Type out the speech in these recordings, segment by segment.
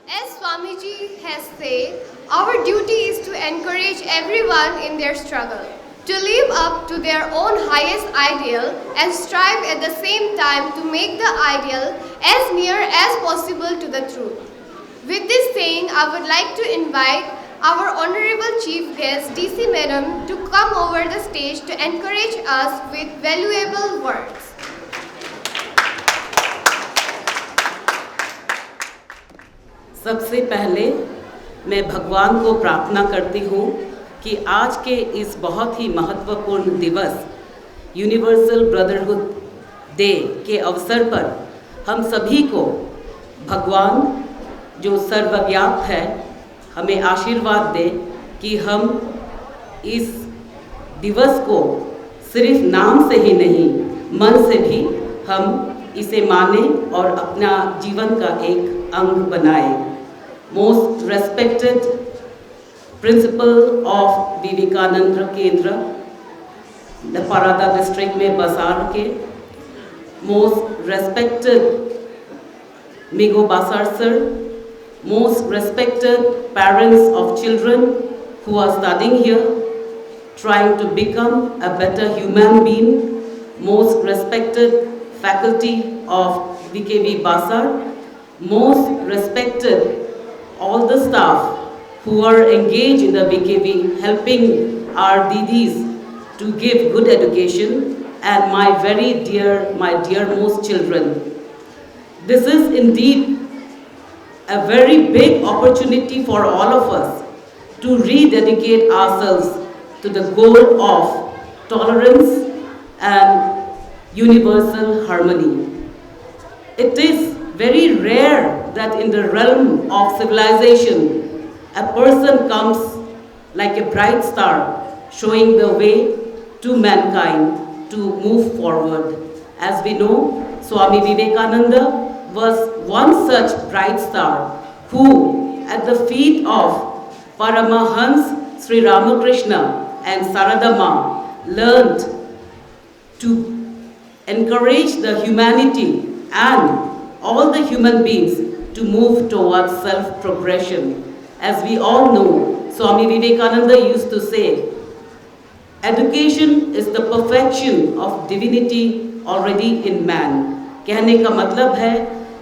As Swamiji has said, our duty is to encourage everyone in their struggle, to live up to their own highest ideal and strive at the same time to make the ideal as near as possible to the truth. With this saying, I would like to invite our Honorable Chief Guest DC Madam to come over the stage to encourage us with valuable words. सबसे पहले मैं भगवान को प्रार्थना करती हूँ कि आज के इस बहुत ही महत्वपूर्ण दिवस यूनिवर्सल ब्रदरहुड डे के अवसर पर हम सभी को भगवान जो सर्वव्यापक है हमें आशीर्वाद दे कि हम इस दिवस को सिर्फ नाम से ही नहीं मन से भी हम इसे माने और अपना जीवन का एक अंग बनाए। Most respected principal of Vivekananda Kendra, the Parada district में बसार के, most respected Migo Basar sir, most respected parents of children who are studying here, trying to become a better human being, most respected faculty of VKV Basar, most respected all the staff who are engaged in the VKV, helping our Didis to give good education, and my dearmost children. This is indeed a very big opportunity for all of us to rededicate ourselves to the goal of tolerance and universal harmony. It is very rare that in the realm of civilization, a person comes like a bright star, showing the way to mankind to move forward. As we know, Swami Vivekananda was one such bright star who, at the feet of Paramahans Sri Ramakrishna and Saradama, learned to encourage the humanity and all the human beings to move towards self-progression. As we all know, Swami Vivekananda used to say, education is the perfection of divinity already in man. कहने का मतलब है,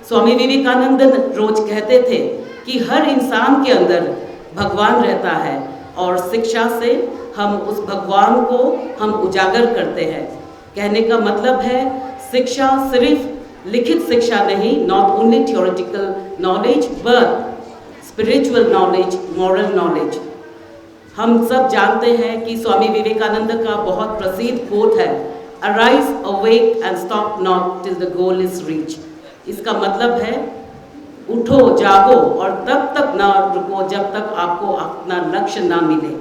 स्वामी विवेकानंद रोज कहते थे कि हर इंसान के अंदर भगवान रहता है और शिक्षा से हम उस भगवान को हम उजागर करते हैं। कहने का मतलब है शिक्षा सिर्फ लिखित शिक्षा नहीं, not only theoretical knowledge but spiritual knowledge, moral knowledge. हम सब जानते हैं कि स्वामी विवेकानंद का बहुत प्रसिद्ध कोट है, arise, awake and stop not till the goal is reached. इसका मतलब है उठो जागो और तब तक ना रुको जब तक आपको अपना लक्ष्य ना मिले।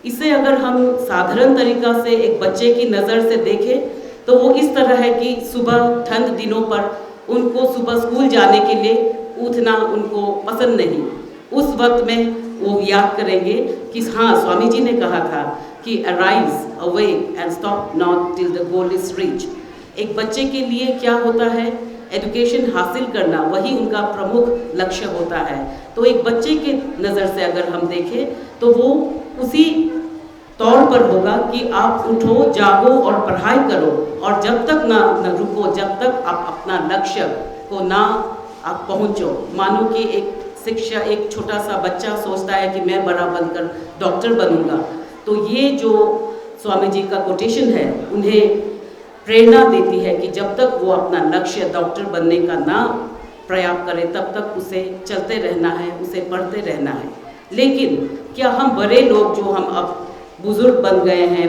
इसे अगर हम साधारण तरीका से एक बच्चे की नज़र से देखें तो वो इस तरह है कि सुबह ठंड दिनों पर उनको सुबह स्कूल जाने के लिए उठना उनको पसंद नहीं। उस वक्त में वो याद करेंगे कि हाँ, स्वामी जी ने कहा था कि arise, awake and stop not till the goal is reached. एक बच्चे के लिए क्या होता है, एजुकेशन हासिल करना वही उनका प्रमुख लक्ष्य होता है। तो एक बच्चे के नज़र से अगर हम देखें तो वो उसी तौर पर होगा कि आप उठो जागो और पढ़ाई करो और जब तक ना रुको जब तक आप अपना लक्ष्य को ना आप पहुँचो। मानो कि एक शिक्षा एक छोटा सा बच्चा सोचता है कि मैं बड़ा बनकर डॉक्टर बनूंगा, तो ये जो स्वामी जी का कोटेशन है उन्हें प्रेरणा देती है कि जब तक वो अपना लक्ष्य डॉक्टर बनने का ना प्रयास करे तब तक उसे चलते रहना है, उसे पढ़ते रहना है। लेकिन क्या हम बड़े लोग जो हम अब बुजुर्ग बन गए हैं,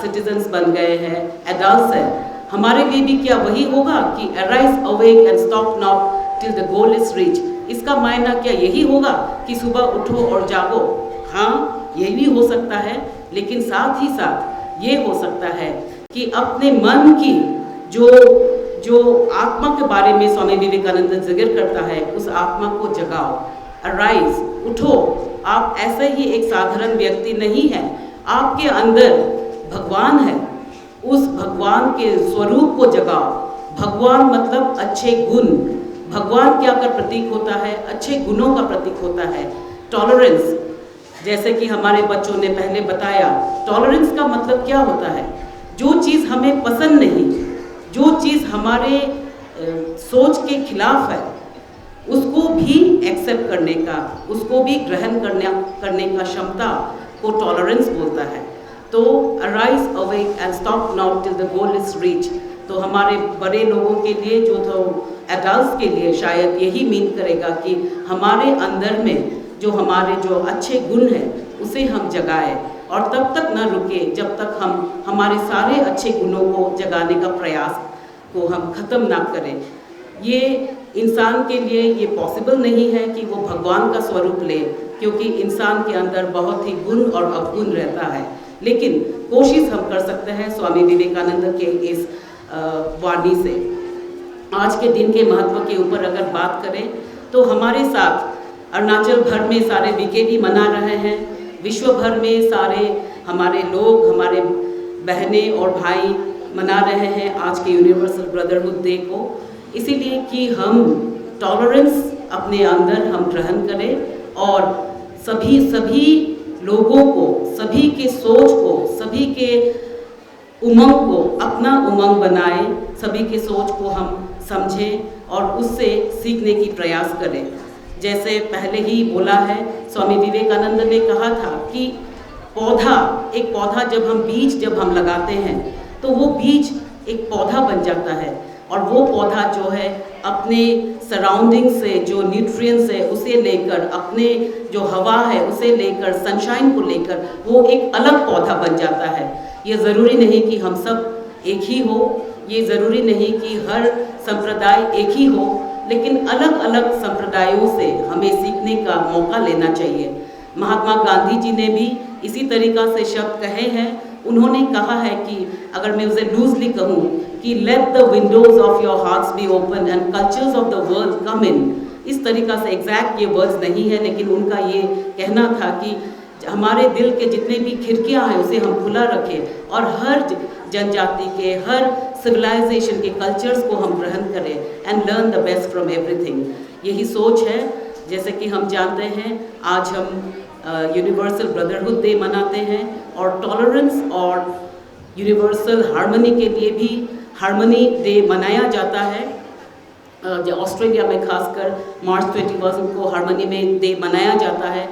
सिटीजन्स बन गए हैं, एडल्ट्स हैं, हमारे लिए भी क्या वही होगा कि arise, awake and stop not till the goal is reached? इसका मायना क्या यही होगा कि सुबह उठो और जागो? हाँ, ये भी हो सकता है, लेकिन साथ ही साथ ये हो सकता है कि अपने मन की जो आत्मा के बारे में स्वामी विवेकानंद जिक्र करता है उस आत्मा को जगाओ। अराइज, उठो। आप ऐसे ही एक साधारण व्यक्ति नहीं हैं, आपके अंदर भगवान है, उस भगवान के स्वरूप को जगाओ। भगवान मतलब अच्छे गुण, भगवान क्या का प्रतीक होता है, अच्छे गुणों का प्रतीक होता है। टॉलरेंस, जैसे कि हमारे बच्चों ने पहले बताया, टॉलरेंस का मतलब क्या होता है? जो चीज़ हमें पसंद नहीं, जो चीज़ हमारे सोच के खिलाफ है, उसको भी एक्सेप्ट करने का, उसको भी ग्रहण करने का क्षमता को टॉलरेंस बोलता है। तो arise awake and stop not till the goal is reach, तो हमारे बड़े लोगों के लिए, जो तो एडल्ट्स के लिए शायद यही मीन करेगा कि हमारे अंदर में जो हमारे जो अच्छे गुण हैं उसे हम जगाएं, और तब तक न रुके जब तक हम हमारे सारे अच्छे गुणों को जगाने का प्रयास को हम ख़त्म ना करें। ये इंसान के लिए ये पॉसिबल नहीं है कि वो भगवान का स्वरूप ले, क्योंकि इंसान के अंदर बहुत ही गुण और अवगुण रहता है। लेकिन कोशिश हम कर सकते हैं स्वामी विवेकानंद के इस वाणी से। आज के दिन के महत्व के ऊपर अगर बात करें तो हमारे साथ अरुणाचल भर में सारे वीकेडी मना रहे हैं, विश्व भर में सारे हमारे लोग, हमारे बहनें और भाई मना रहे हैं आज के यूनिवर्सल ब्रदरहुड डे को, इसीलिए कि हम टॉलरेंस अपने अंदर हम ग्रहण करें और सभी लोगों को, सभी के सोच को, सभी के उमंग को अपना उमंग बनाएं, सभी के सोच को हम समझें और उससे सीखने की प्रयास करें। जैसे पहले ही बोला है, स्वामी विवेकानंद ने कहा था कि एक पौधा जब हम लगाते हैं तो वो बीज एक पौधा बन जाता है, और वो पौधा जो है अपने सराउंडिंग से जो न्यूट्रिएंट्स है उसे लेकर, अपने जो हवा है उसे लेकर, सनशाइन को लेकर वो एक अलग पौधा बन जाता है। ये ज़रूरी नहीं कि हम सब एक ही हो, ये ज़रूरी नहीं कि हर संप्रदाय एक ही हो, लेकिन अलग अलग संप्रदायों से हमें सीखने का मौका लेना चाहिए। महात्मा गांधी जी ने भी इसी तरीक़ा से शब्द कहे हैं। उन्होंने कहा है कि अगर मैं उसे लूजली कहूँ कि let the windows of your hearts be open and cultures of the world come in. इस तरीक़ा से एग्जैक्ट ये वर्ड्स नहीं है, लेकिन उनका ये कहना था कि हमारे दिल के जितने भी खिड़कियाँ हैं उसे हम खुला रखें और हर जनजाति के, हर सिविलाइजेशन के कल्चर्स को हम ग्रहण करें and learn the best from everything. यही सोच है। जैसे कि हम जानते हैं आज हम यूनिवर्सल ब्रदरहुड डे मनाते हैं, और टॉलरेंस और यूनिवर्सल हार्मनी के लिए भी हार्मनी डे मनाया जाता है। ऑस्ट्रेलिया में खासकर मार्च 21 को हार्मनी में डे मनाया जाता है।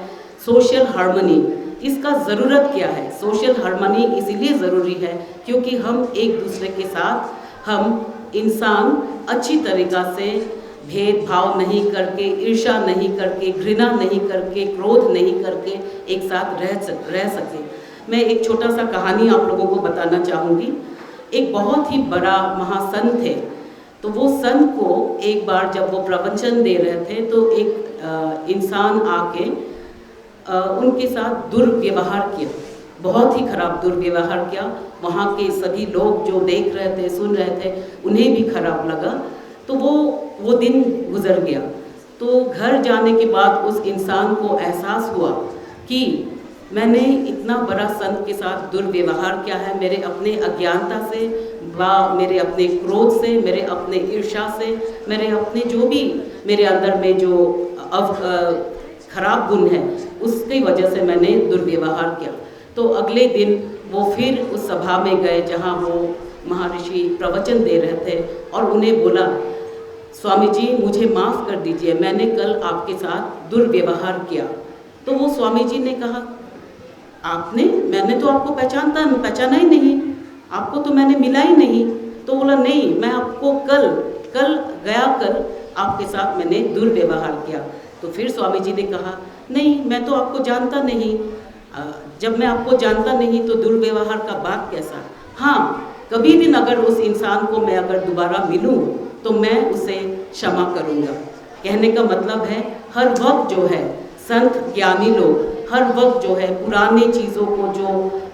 सोशल हार्मनी, इसका ज़रूरत क्या है? सोशल हार्मनी इसीलिए ज़रूरी है क्योंकि हम एक दूसरे के साथ, हम इंसान अच्छी तरीक़ा से भेदभाव नहीं करके, ईर्ष्या नहीं करके, घृणा नहीं करके, क्रोध नहीं करके एक साथ रह सके। मैं एक छोटा सा कहानी आप लोगों को बताना चाहूँगी। एक बहुत ही बड़ा महासंत थे, तो वो संत को एक बार जब वो प्रवचन दे रहे थे तो एक इंसान आके उनके साथ दुर्व्यवहार किया, बहुत ही खराब दुर्व्यवहार किया। वहाँ के सभी लोग जो देख रहे थे, सुन रहे थे, उन्हें भी खराब लगा। तो वो दिन गुजर गया। तो घर जाने के बाद उस इंसान को एहसास हुआ कि मैंने इतना बड़ा संत के साथ दुर्व्यवहार किया है, मेरे अपने अज्ञानता से, मेरे अपने क्रोध से, मेरे अपने ईर्ष्या से, मेरे अपने जो भी मेरे अंदर में जो खराब गुण है उसकी वजह से मैंने दुर्व्यवहार किया। तो अगले दिन वो फिर उस सभा में गए जहाँ वो महर्षि प्रवचन दे रहे थे, और उन्हें बोला, स्वामी जी मुझे माफ़ कर दीजिए, मैंने कल आपके साथ दुर्व्यवहार किया। तो वो स्वामी जी ने कहा, मैंने तो आपको पहचाना ही नहीं, आपको तो मैंने मिला ही नहीं। तो बोला, नहीं, मैं आपको कल आपके साथ मैंने दुर्व्यवहार किया। तो फिर स्वामी जी ने कहा, नहीं, मैं तो आपको जानता नहीं, जब मैं आपको जानता नहीं तो दुर्व्यवहार का बात कैसा। हाँ, कभी दिन अगर उस इंसान को मैं अगर दोबारा मिलूं तो मैं उसे क्षमा करूंगा। कहने का मतलब है हर वक्त जो है संत ज्ञानी लोग हर वक्त जो है पुरानी चीज़ों को जो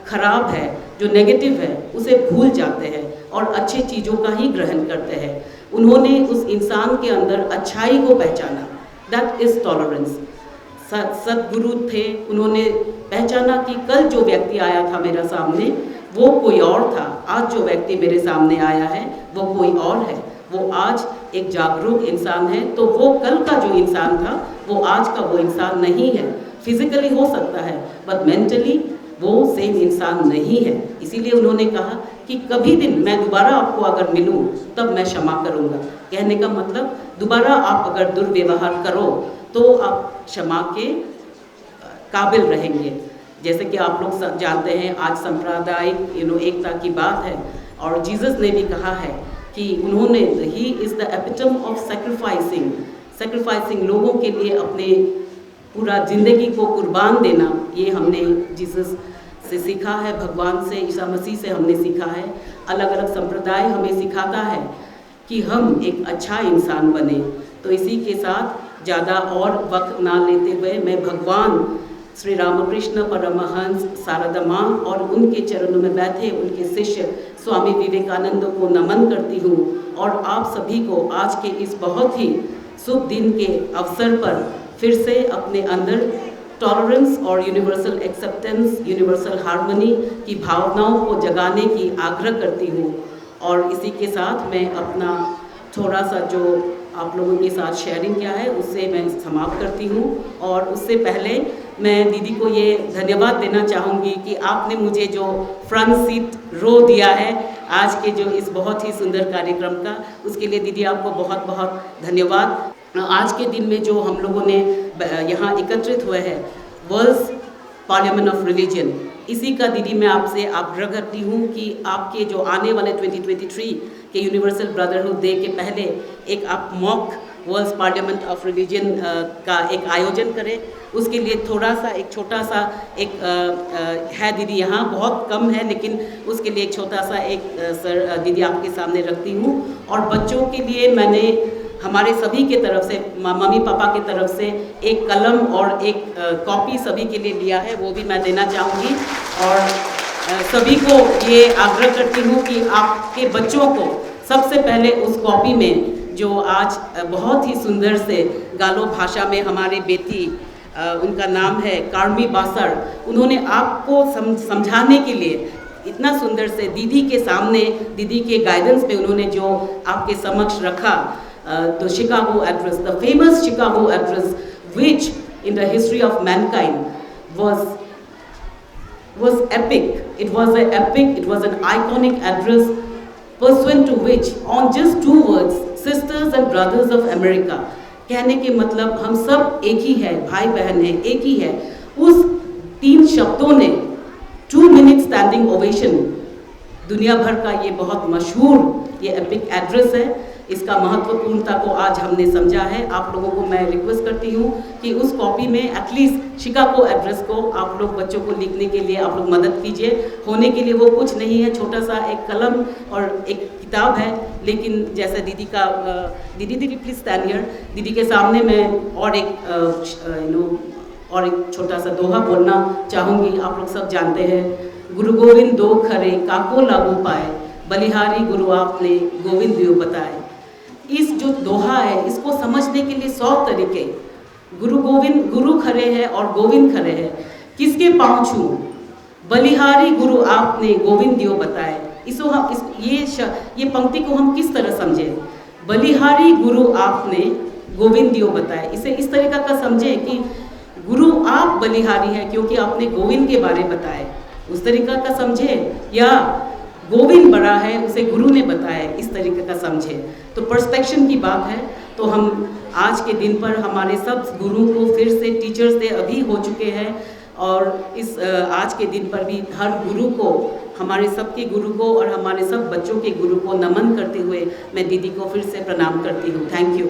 खराब है, जो नेगेटिव है, उसे भूल जाते हैं और अच्छी चीज़ों का ही ग्रहण करते हैं। उन्होंने उस इंसान के अंदर अच्छाई को पहचाना, दैट इज़ टॉलरेंस। सदगुरु थे, उन्होंने पहचाना कि कल जो व्यक्ति आया था मेरे सामने वो कोई और था, आज जो व्यक्ति मेरे सामने आया है वो कोई और है। वो आज एक जागरूक इंसान है, तो वो कल का जो इंसान था वो आज का वो इंसान नहीं है। फिजिकली हो सकता है बट मेंटली वो सेम इंसान नहीं है। इसीलिए उन्होंने कहा कि कभी दिन मैं दोबारा आपको अगर मिलूं तब मैं क्षमा करूंगा। कहने का मतलब दोबारा आप अगर दुर्व्यवहार करो तो आप क्षमा के काबिल रहेंगे। जैसे कि आप लोग जानते हैं आज सांप्रदायिक एकता की बात है, और जीसस ने भी कहा है कि उन्होंने he is the epitome of sacrificing लोगों के लिए अपने पूरा ज़िंदगी को कुर्बान देना। ये हमने जीसस से सीखा है, भगवान से, ईसा मसीह से हमने सीखा है। अलग अलग संप्रदाय हमें सिखाता है कि हम एक अच्छा इंसान बने। तो इसी के साथ ज़्यादा और वक्त ना लेते हुए मैं भगवान श्री रामकृष्ण परमहंस शारदा माँ और उनके चरणों में बैठे उनके शिष्य स्वामी विवेकानंद को नमन करती हूँ, और आप सभी को आज के इस बहुत ही शुभ दिन के अवसर पर फिर से अपने अंदर टॉलरेंस और यूनिवर्सल एक्सेप्टेंस, यूनिवर्सल हार्मनी की भावनाओं को जगाने की आग्रह करती हूँ। और इसी के साथ मैं अपना थोड़ा सा जो आप लोगों के साथ शेयरिंग किया है उससे मैं समाप्त करती हूँ। और उससे पहले मैं दीदी को ये धन्यवाद देना चाहूँगी कि आपने मुझे जो फ्रंट सीट रो दिया है आज के जो इस बहुत ही सुंदर कार्यक्रम का, उसके लिए दीदी आपको बहुत बहुत धन्यवाद। आज के दिन में जो हम लोगों ने यहाँ एकत्रित हुए हैं वर्ल्ड पार्लियामेंट ऑफ रिलीजन, इसी का दीदी मैं आपसे आग्रह करती हूँ कि आपके जो आने वाले 2023 के यूनिवर्सल ब्रदरहुड डे के पहले एक आप mock world parliament of religion का एक आयोजन करें। उसके लिए थोड़ा सा एक छोटा सा एक है दीदी, यहाँ बहुत कम है लेकिन उसके लिए एक छोटा सा एक सर दीदी आपके सामने रखती हूँ। और बच्चों के लिए मैंने हमारे सभी के तरफ से, मम्मी पापा के तरफ से एक कलम और एक कॉपी सभी के लिए लिया है, वो भी मैं देना चाहूँगी। और सभी को ये आग्रह करती हूँ कि आपके बच्चों को सबसे पहले उस कॉपी में जो आज बहुत ही सुंदर से गालो भाषा में हमारे बेटी, उनका नाम है कार्मी बासर, उन्होंने आपको समझाने के लिए इतना सुंदर से दीदी के सामने, दीदी के गाइडेंस पे उन्होंने जो आपके समक्ष रखा, the Chicago Address, the famous Chicago Address, which in the history of mankind was epic. It was an epic, it was an iconic address pursuant to which, on just 2 words, sisters and brothers of America, कहने के मतलब हम सब एक ही है, भाई बहन है, एक ही है। उस 3 शब्दों ने 2 मिनट स्टैंडिंग ओवेशन, दुनिया भर का ये बहुत मशहूर ये एपिक एड्रेस है। इसका महत्वपूर्णता को आज हमने समझा है। आप लोगों को मैं रिक्वेस्ट करती हूँ कि उस कॉपी में एटलीस्ट शिकागो एड्रेस को आप लोग बच्चों को लिखने के लिए आप लोग मदद कीजिए। होने के लिए वो कुछ नहीं है, छोटा सा एक कलम और एक किताब है, लेकिन जैसे दीदी का दीदी प्लीज स्टैंड हियर, दीदी के सामने मैं और एक छोटा सा दोहा बोलना चाहूँगी। आप लोग सब जानते हैं, गुरु गोविंद दो खरे काको लागू पाए, बलिहारी गुरु आपने गोविंद दियो बताए। इस जो दोहा है इसको समझने के लिए 100 तरीके। गुरु खरे हैं और गोविंद खरे हैं, किसके पाँव छूं, बलिहारी गुरु आपने गोविंद दियो बताए। इसको हम ये पंक्ति को हम किस तरह समझें, बलिहारी गुरु आपने गोविंद दियो बताए। इसे इस तरीका का समझे कि गुरु आप बलिहारी है क्योंकि आपने गोविंद के बारे बताए, उस तरीका का समझे, या गोविंद बड़ा है उसे गुरु ने बताया, इस तरीके का समझे। तो पर्सपेक्शन की बात है। तो हम आज के दिन पर हमारे सब गुरु को फिर से टीचर्स डे अभी हो चुके हैं, और इस आज के दिन पर भी हर गुरु को, हमारे सबके गुरु को और हमारे सब बच्चों के गुरु को नमन करते हुए मैं दीदी को फिर से प्रणाम करती हूँ। Thank you.